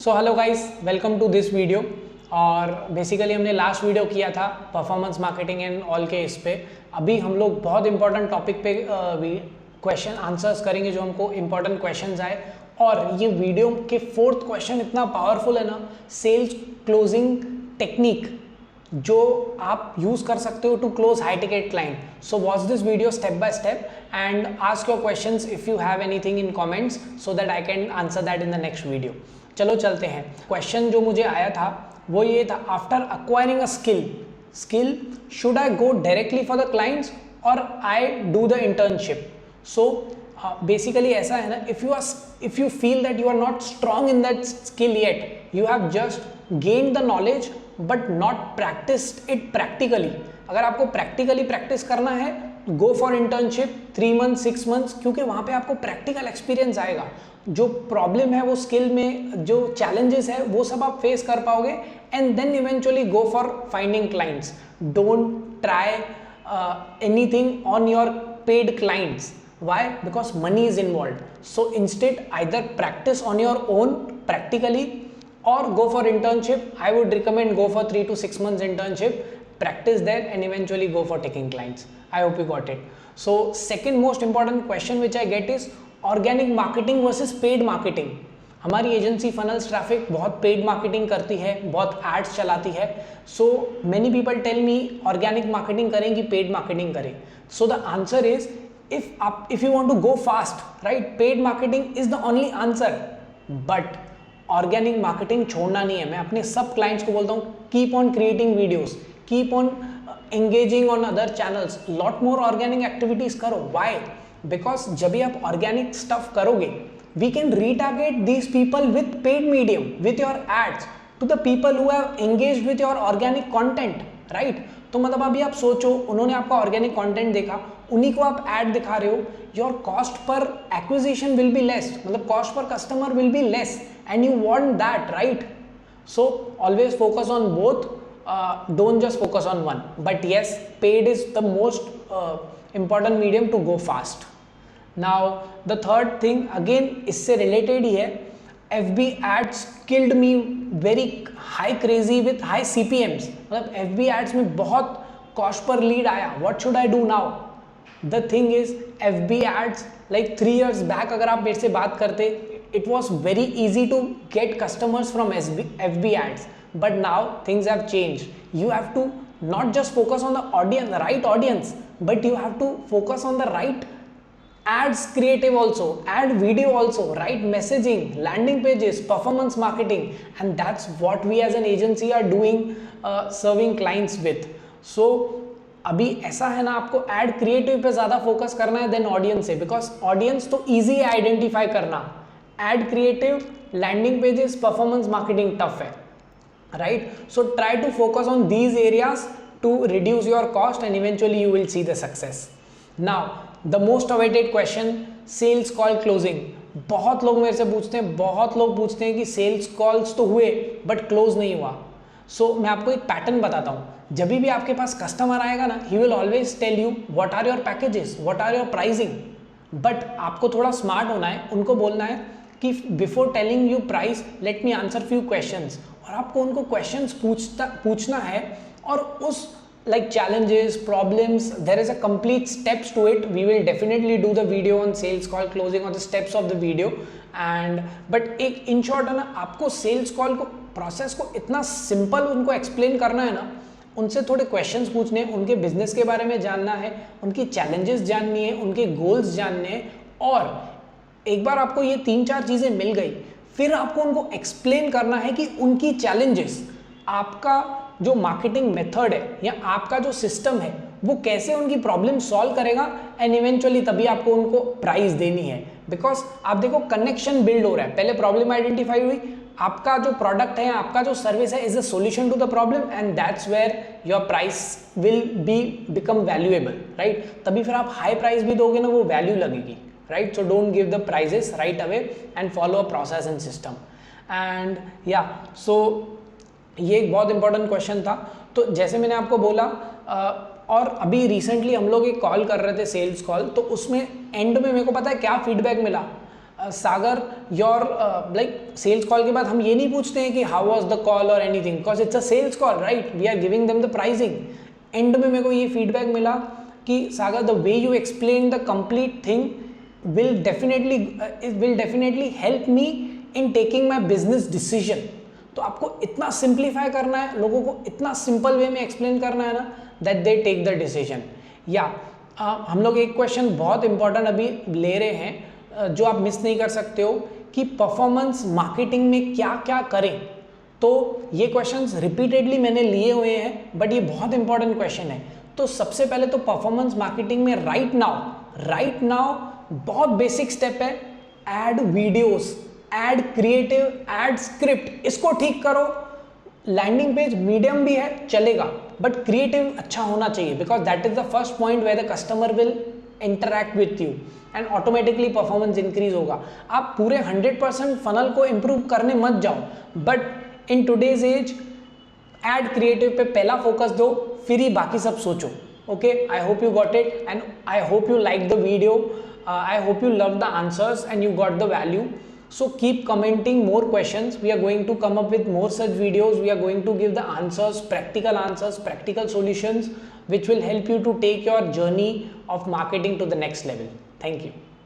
So hello guys, welcome to this video. और basically हमने last video किया था परफॉर्मेंस मार्केटिंग एंड ऑल के इस पे। अभी हम लोग बहुत इंपॉर्टेंट टॉपिक पे क्वेश्चन आंसर्स करेंगे, जो हमको इंपॉर्टेंट क्वेश्चंस आए। और ये वीडियो के फोर्थ क्वेश्चन इतना पावरफुल है ना, सेल्स क्लोजिंग टेक्निक जो आप यूज कर सकते हो to close high ticket client. So watch this video step by step and ask your questions if you have anything in comments so that I can answer that in the next video. चलो चलते हैं। Question जो मुझे आया था वो ये था, after acquiring a skill should I go directly for the clients और I do the internship. So basically ऐसा है ना, if you feel that you are not strong in that skill yet, you have just gained the knowledge but not practiced it practically। अगर आपको practically practice करना है, go for internship 3 month 6 months, क्योंकि वहाँ पे आपको प्रैक्टिकल एक्सपीरियंस आएगा। जो प्रॉब्लम है वो स्किल में, जो चैलेंजेस है वो सब आप फेस कर पाओगे and then eventually go for finding clients. Don't try anything on your paid clients. Why? Because money is involved. So instead, either practice on your own practically or go for internship. I would recommend go for 3 to 6 months internship, practice there and eventually go for taking clients. I hope you got it. So second most important question which I get is organic marketing versus paid marketing. हमारी agency funnels traffic बहुत paid marketing करती है, बहुत ads चलाती है। So many people tell me organic marketing करें कि paid marketing करें। So the answer is, if you want to go fast, right, paid marketing is the only answer, but organic marketing छोड़ना नहीं है। मैं अपने सब क्लाइंट्स को बोलता हूँ, keep on creating videos, keep on engaging on other channels, lot more organic activities करो। Why? Because जब भी आप organic stuff करोगे, we can retarget these people with paid medium, with your ads, to the people who have engaged with your organic content, right? तो मतलब अभी आप सोचो, उन्होंने आपका ऑर्गेनिक कंटेंट देखा, उन्हीं को आप ऐड दिखा रहे हो, your cost per acquisition will be less, मतलब cost per customer will be less and you want that, right? So always focus on both, don't just focus on one, but yes, paid is the most important medium to go fast. Now the third thing, again इससे रिलेटेड ही है, FB ads killed me very high crazy with high CPMs। मतलब FB ads में बहुत cost per lead आया। What should I do now? The thing is, FB ads like 3 years back अगर आप मेरे से बात करते, it was very easy to get customers from FB ads, but now things have changed. You have to not just focus on the audience, the right audience, but you have to focus on the right ads creative also, ad video also, right messaging, landing pages, performance marketing, and that's what we as an agency are doing, serving clients with. So अभी ऐसा है ना, आपको ad creative पे ज़्यादा focus करना है then audience से, बिकॉज ऑडियंस तो ईजी है आइडेंटिफाई करना, ad creative, landing pages, performance marketing tough है, right? So try to focus on these areas to reduce your cost and eventually you will see the success. Now the most awaited question, sales call closing. बहुत लोग मेरे से पूछते हैं, बहुत लोग पूछते हैं कि सेल्स कॉल्स तो हुए बट क्लोज नहीं हुआ। सो मैं आपको एक पैटर्न बताता हूँ। जब भी आपके पास कस्टमर आएगा ना, he will always tell you what are your packages, what are your pricing, but आपको थोड़ा स्मार्ट होना है। उनको बोलना है कि before telling you price, let me answer few questions, और आपको उनको क्वेश्चंस पूछना है, और उस like challenges, problems, there is a complete steps to it. We will definitely do the video on sales call closing or the steps of the video, and but एक in short है ना, आपको sales call को process को इतना simple उनको explain करना है ना, उनसे थोड़े questions पूछने हैं, उनके business के बारे में जानना है, उनकी challenges जाननी है, उनके goals जानने हैं, और एक बार आपको ये 3-4 चीज़ें मिल गई, फिर आपको उनको explain करना है कि उनकी challenges, आपका जो मार्केटिंग मेथड है या आपका जो सिस्टम है वो कैसे उनकी प्रॉब्लम सॉल्व करेगा, एंड इवेंचुअली तभी आपको उनको प्राइस देनी है। बिकॉज आप देखो, कनेक्शन बिल्ड हो रहा है, पहले प्रॉब्लम आइडेंटिफाई हुई, आपका जो प्रोडक्ट है, आपका जो सर्विस है is a solution to the problem, and that's where your price will be become valuable, right? तभी फिर आप हाई प्राइस भी दोगे ना, वो वैल्यू लगेगी, right? So don't give the prices right away and follow a process and system. And या so ये एक बहुत इंपॉर्टेंट क्वेश्चन था। तो जैसे मैंने आपको बोला, और अभी रिसेंटली हम लोग एक कॉल कर रहे थे, सेल्स कॉल, तो उसमें एंड में मेरे को पता है क्या फीडबैक मिला। Sagar your like sales call के बाद हम ये नहीं पूछते हैं कि हाउ वाज द कॉल और anything, because it's a sales call, right? We are giving them the pricing. End में मेरे को ये फीडबैक मिला कि Sagar the way you explain the complete thing will definitely help me in taking my business decision. तो आपको इतना simplify करना है, लोगों को इतना सिंपल वे में एक्सप्लेन करना है ना, that they take the decision. या हम लोग एक क्वेश्चन बहुत इंपॉर्टेंट अभी ले रहे हैं जो आप मिस नहीं कर सकते हो कि परफॉर्मेंस मार्केटिंग में क्या क्या करें. तो ये क्वेश्चंस रिपीटेडली मैंने लिए हुए हैं, बट ये बहुत इंपॉर्टेंट क्वेश्चन है. तो सबसे पहले तो परफॉर्मेंस मार्केटिंग में राइट नाउ बहुत बेसिक स्टेप है, add videos, add creative, add script. इसको ठीक करो. लैंडिंग पेज मीडियम भी है, चलेगा, बट क्रिएटिव अच्छा होना चाहिए, because that is the first point where the customer will interact with you and automatically performance increase होगा. आप पूरे 100% फनल को इंप्रूव करने मत जाओ, but in today's age ad creative पे पहला फोकस दो, फिर ही बाकी सब सोचो. Okay, I hope you got it and I hope you liked the video. I hope you loved the answers and you got the value. So keep commenting more questions. We are going to come up with more such videos. We are going to give the answers, practical solutions which will help you to take your journey of marketing to the next level. Thank you.